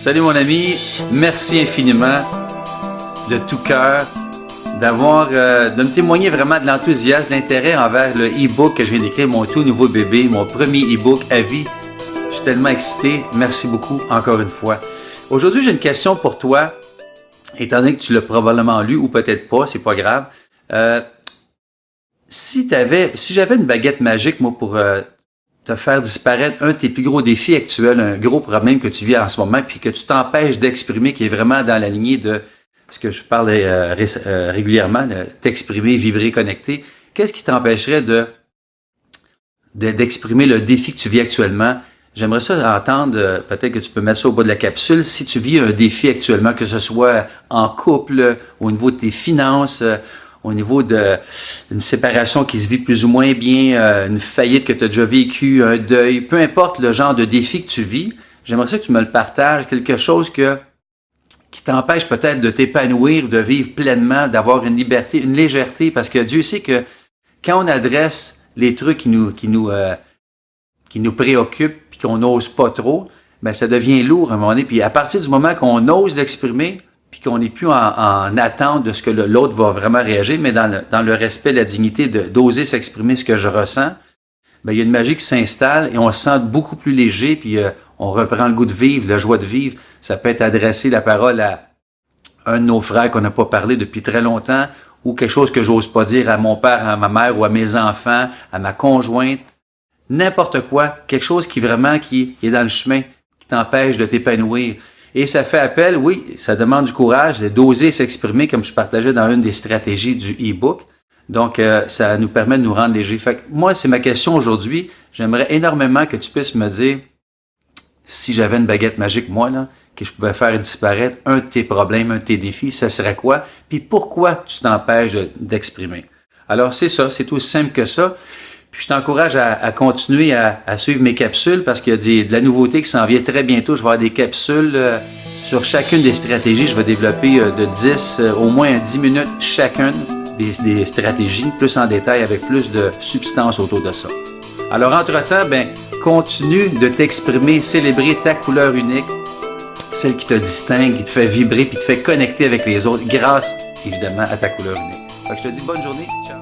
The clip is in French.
Salut mon ami, merci infiniment de tout cœur de me témoigner vraiment de l'enthousiasme, de l'intérêt envers le e-book que je viens d'écrire, mon tout nouveau bébé, mon premier e-book à vie. Je suis tellement excité. Merci beaucoup encore une fois. Aujourd'hui, j'ai une question pour toi. Étant donné que tu l'as probablement lu ou peut-être pas, c'est pas grave. Si j'avais une baguette magique, moi, pour te faire disparaître un de tes plus gros défis actuels, un gros problème que tu vis en ce moment, puis que tu t'empêches d'exprimer, qui est vraiment dans la lignée de ce que je parle régulièrement, t'exprimer, vibrer, connecter, qu'est-ce qui t'empêcherait d'exprimer le défi que tu vis actuellement? J'aimerais ça entendre, peut-être que tu peux mettre ça au bas de la capsule, si tu vis un défi actuellement, que ce soit en couple, au niveau de tes finances, au niveau d'une séparation qui se vit plus ou moins bien, une faillite que tu as déjà vécue, un deuil, peu importe le genre de défi que tu vis, j'aimerais ça que tu me le partages, quelque chose qui t'empêche peut-être de t'épanouir, de vivre pleinement, d'avoir une liberté, une légèreté, parce que Dieu sait que quand on adresse les trucs qui nous préoccupent, puis qu'on n'ose pas trop, ben ça devient lourd à un moment donné. Puis à partir du moment qu'on ose l'exprimer, puis qu'on n'est plus en attente de ce que l'autre va vraiment réagir, mais dans le respect, la dignité d'oser s'exprimer ce que je ressens, ben il y a une magie qui s'installe et on se sent beaucoup plus léger, puis on reprend le goût de vivre, la joie de vivre. Ça peut être adresser la parole à un de nos frères qu'on n'a pas parlé depuis très longtemps, ou quelque chose que j'ose pas dire à mon père, à ma mère, ou à mes enfants, à ma conjointe. N'importe quoi, quelque chose qui est dans le chemin, qui t'empêche de t'épanouir. Et ça fait appel, oui, ça demande du courage, d'oser s'exprimer, comme je partageais dans une des stratégies du e-book. Donc, ça nous permet de nous rendre légers. Fait que moi, c'est ma question aujourd'hui. J'aimerais énormément que tu puisses me dire, si j'avais une baguette magique, moi, là, que je pouvais faire disparaître un de tes problèmes, un de tes défis, ça serait quoi? Puis pourquoi tu t'empêches d'exprimer? Alors, c'est ça, c'est aussi simple que ça. Puis je t'encourage à continuer à suivre mes capsules parce qu'il y a de la nouveauté qui s'en vient très bientôt. Je vais avoir des capsules sur chacune des stratégies. Je vais développer au moins 10 minutes chacune des stratégies, plus en détail avec plus de substance autour de ça. Alors, entre-temps, continue de t'exprimer, célébrer ta couleur unique, celle qui te distingue, qui te fait vibrer puis te fait connecter avec les autres grâce, évidemment, à ta couleur unique. Fait que je te dis bonne journée. Ciao!